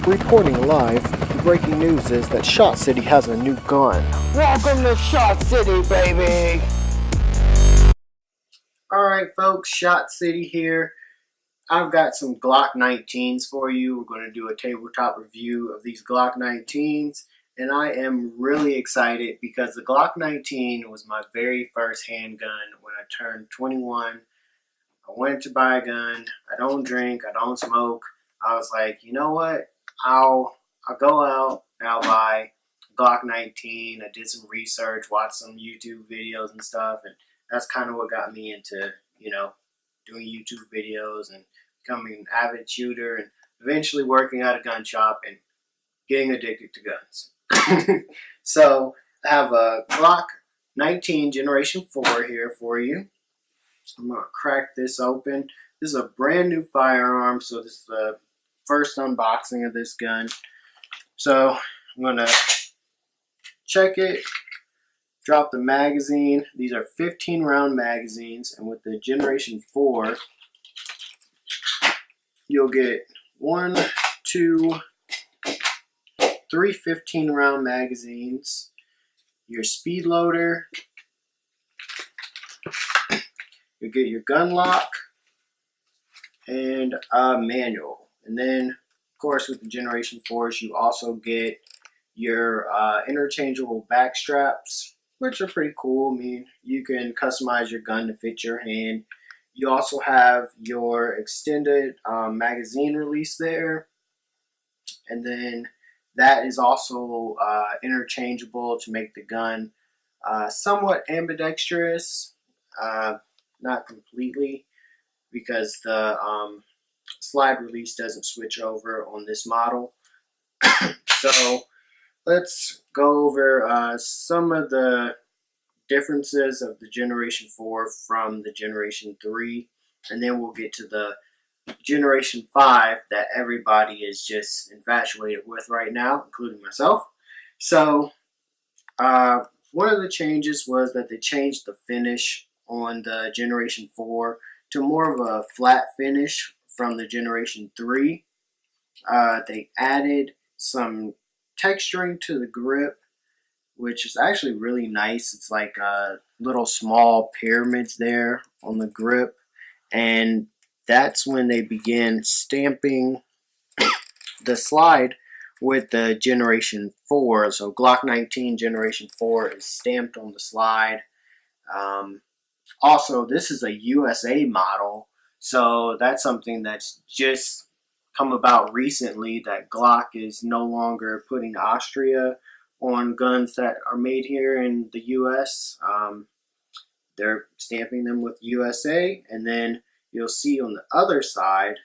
Reporting live, the breaking news is that ShotCity has a new gun. Welcome to ShotCity, baby! Alright folks, ShotCity here. I've got some Glock 19s for you. We're going to do a tabletop review of these Glock 19s. And I am really excited because the Glock 19 was my very first handgun when I turned 21. I wanted to buy a gun. I don't drink. I don't smoke. I was like, you know what? I'll go out and I'll buy Glock 19. I did some research, watched some YouTube videos and stuff, and that's kind of what got me into, doing YouTube videos and becoming an avid shooter and eventually working at a gun shop and getting addicted to guns. So I have a Glock 19 Generation 4 here for you. I'm going to crack this open. This is a brand new firearm, so this is the first unboxing of this gun. So I'm going to check it, drop the magazine. These are 15 round magazines, and with the Generation 4, you'll get 1, 2, 3 15 round magazines, your speed loader, you get your gun lock, and a manual. And then, of course, with the Generation 4s, you also get your interchangeable back straps, which are pretty cool. I mean, you can customize your gun to fit your hand. You also have your extended magazine release there. And then that is also interchangeable to make the gun somewhat ambidextrous. Not completely, because the slide release doesn't switch over on this model. So let's go over some of the differences of the Generation 4 from the Generation 3, and then we'll get to the Generation 5 that everybody is just infatuated with right now, including myself. So one of the changes was that they changed the finish on the Generation 4 to more of a flat finish from the Generation 3. They added some texturing to the grip, which is actually really nice. It's like little small pyramids there on the grip, and that's when they began stamping the slide with the Generation 4. So Glock 19 Generation 4 is stamped on the slide. Also, this is a USA model, so that's something that's just come about recently, that Glock is no longer putting Austria on guns that are made here in the US. They're stamping them with USA, and then you'll see on the other side,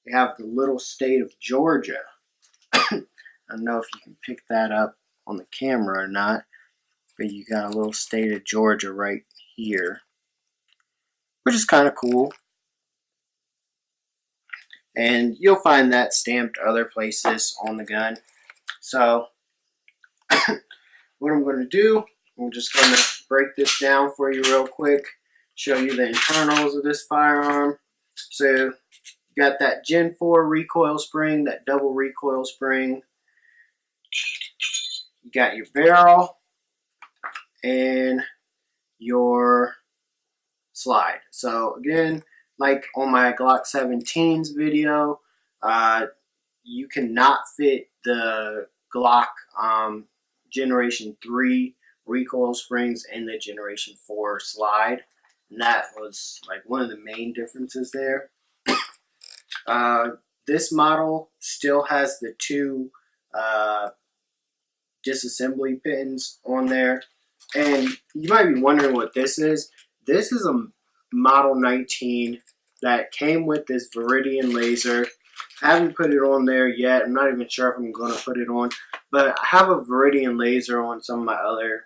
they have the little state of Georgia. I don't know if you can pick that up on the camera or not, but you got a little state of Georgia right here, which is kind of cool. And you'll find that stamped other places on the gun. So what I'm going to do, I'm just going to break this down for you real quick, show you the internals of this firearm. So you got that Gen 4 recoil spring, that double recoil spring. You got your barrel and your slide. So again, like on my Glock 17's video, you cannot fit the Glock Generation 3 recoil springs in the Generation 4 slide, and that was like one of the main differences there. This model still has the 2 disassembly pins on there, and you might be wondering what this is. This is a Model 19 that came with this Viridian laser. I haven't put it on there yet. I'm not even sure if I'm going to put it on, but I have a Viridian laser on some of my other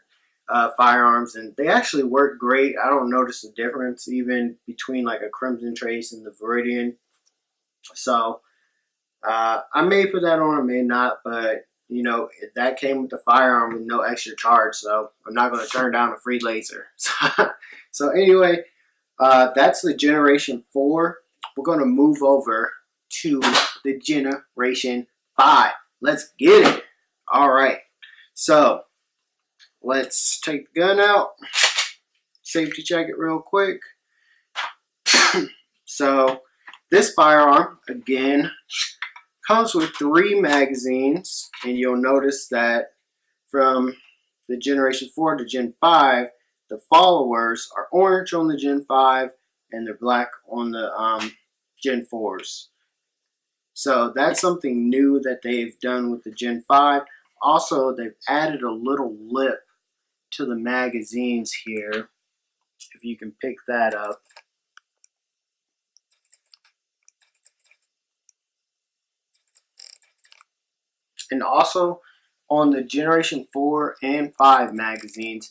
firearms, and they actually work great. I don't notice a difference even between like a Crimson Trace and the Viridian. So I may put that on, I may not, but that came with the firearm with no extra charge, so I'm not going to turn down a free laser. So anyway, that's the Generation 4. We're going to move over to the Generation 5. Let's get it. All right. So let's take the gun out. Safety check it real quick. So this firearm, again, comes with 3 magazines. And you'll notice that from the Generation 4 to Gen 5, the followers are orange on the Gen 5 and they're black on the Gen 4s. So that's something new that they've done with the Gen 5. Also, they've added a little lip to the magazines here, if you can pick that up. And also, on the Generation 4 and 5 magazines,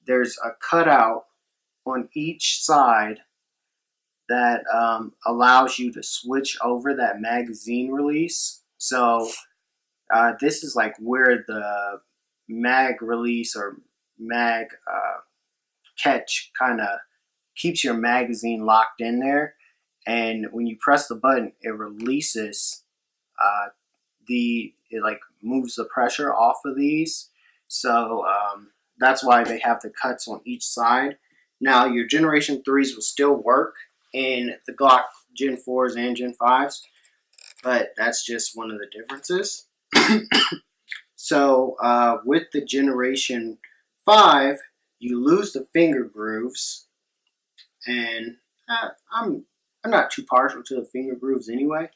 there's a cutout on each side that allows you to switch over that magazine release. So this is like where the mag release or mag catch kind of keeps your magazine locked in there. And when you press the button, it releases it like moves the pressure off of these. So that's why they have the cuts on each side. Now your Generation 3s will still work in the Glock Gen 4s and Gen 5s, but that's just one of the differences. So with the Generation 5, you lose the finger grooves, and I'm not too partial to the finger grooves anyway,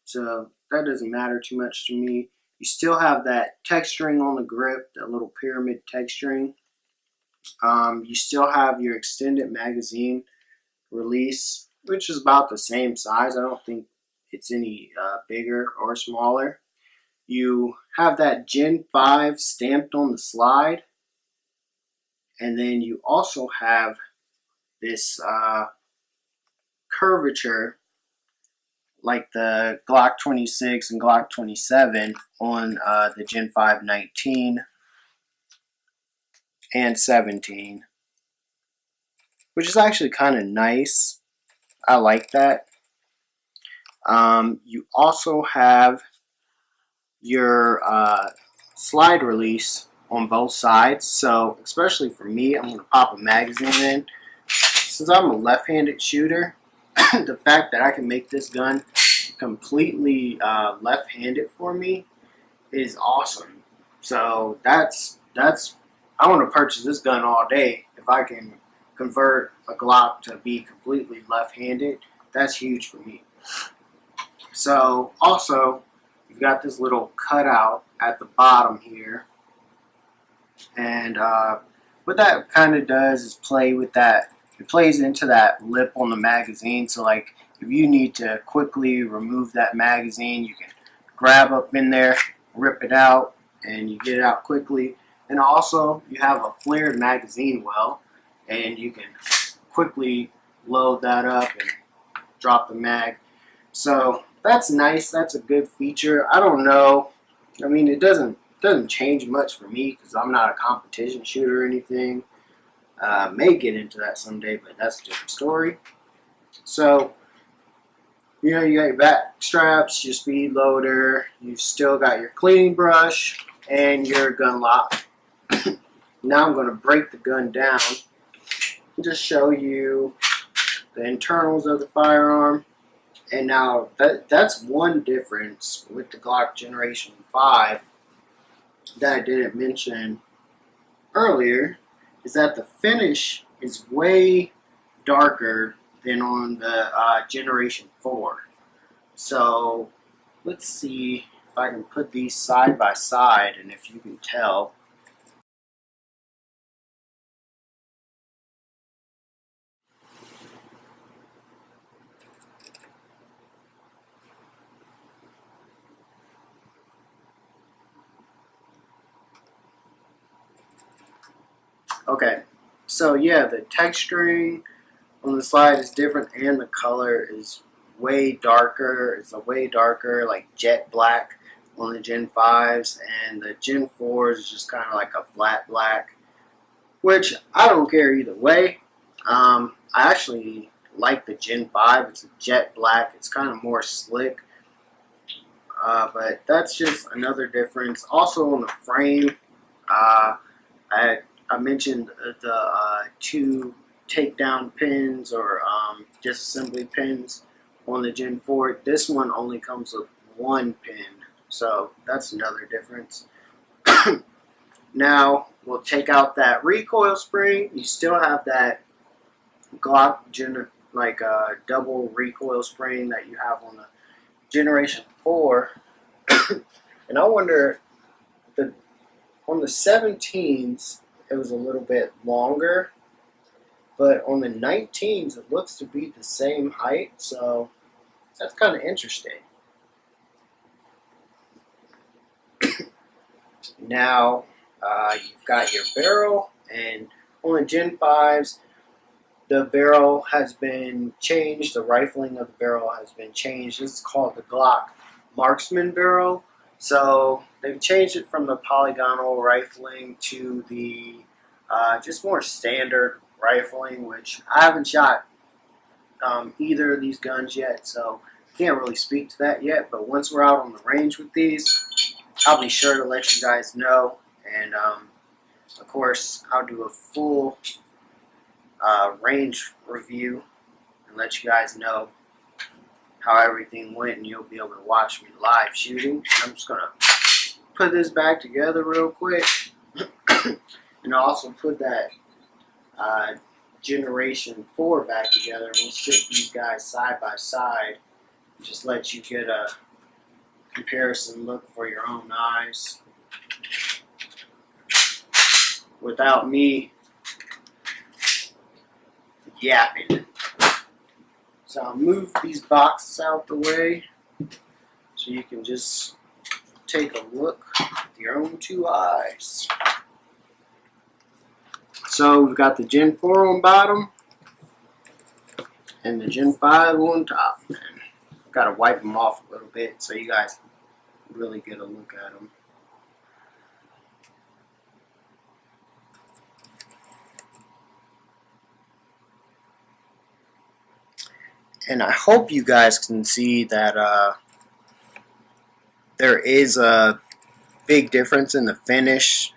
so that doesn't matter too much to me. You still have that texturing on the grip, that little pyramid texturing. You still have your extended magazine release, which is about the same size. I don't think it's any bigger or smaller. You have that Gen 5 stamped on the slide, and then you also have this curvature like the Glock 26 and Glock 27 on the Gen 5 19 and 17, which is actually kind of nice. I like that. You also have your slide release on both sides. So especially for me, I'm going to pop a magazine in. Since I'm a left-handed shooter, the fact that I can make this gun completely left-handed for me is awesome. So that's I want to purchase this gun all day. If I can convert a Glock to be completely left-handed, that's huge for me. So also, you've got this little cutout at the bottom here, and what that kind of does is play with that. It plays into that lip on the magazine. So like if you need to quickly remove that magazine, you can grab up in there, rip it out, and you get it out quickly. And also you have a flared magazine well, and you can quickly load that up and drop the mag. So that's nice. That's a good feature. I don't know. I mean, it doesn't change much for me because I'm not a competition shooter or anything. May get into that someday, but that's a different story. So, you know, you got your back straps, your speed loader, you've still got your cleaning brush, and your gun lock. Now I'm going to break the gun down and just show you the internals of the firearm. And now that's one difference with the Glock Generation 5 that I didn't mention earlier, is that the finish is way darker than on the Generation 4. So let's see if I can put these side by side and if you can tell. Okay, so yeah, the texturing on the slide is different and the color is way darker. It's a way darker, like jet black on the Gen 5s, and the Gen 4s is just kind of like a flat black, which I don't care either way. I actually like the Gen 5. It's a jet black. It's kind of more slick. But that's just another difference. Also on the frame, I mentioned the two takedown pins or disassembly pins on the Gen 4. This one only comes with one pin, so that's another difference. Now we'll take out that recoil spring. You still have that Glock double recoil spring that you have on the Generation 4. And I wonder, on the 17s it was a little bit longer, but on the 19s it looks to be the same height, so that's kind of interesting. Now you've got your barrel, and on the Gen 5s the barrel has been changed. The rifling of the barrel has been changed. This is called the Glock Marksman barrel. So they've changed it from the polygonal rifling to the just more standard rifling, which I haven't shot either of these guns yet, so can't really speak to that yet. But once we're out on the range with these, I'll be sure to let you guys know. And of course, I'll do a full range review and let you guys know how everything went, and you'll be able to watch me live shooting. I'm just gonna put this back together real quick, and I'll also put that Generation 4 back together, and we'll sit these guys side by side and just let you get a comparison look for your own eyes without me yapping. So I'll move these boxes out the way so you can just take a look with your own two eyes. So we've got the Gen 4 on bottom and the Gen 5 on top. And got to wipe them off a little bit so you guys really get a look at them. And I hope you guys can see that there is a big difference in the finish.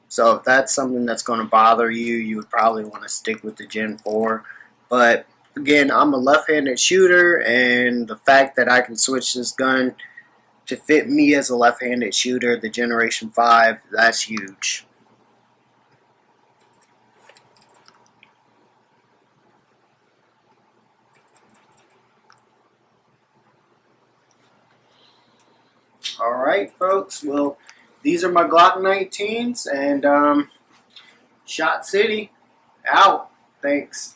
So if that's something that's going to bother you, you would probably want to stick with the Gen 4. But again, I'm a left-handed shooter, and the fact that I can switch this gun to fit me as a left-handed shooter, the Generation 5, that's huge. Alright, folks, well, these are my Glock 19s, and ShotCity out. Thanks.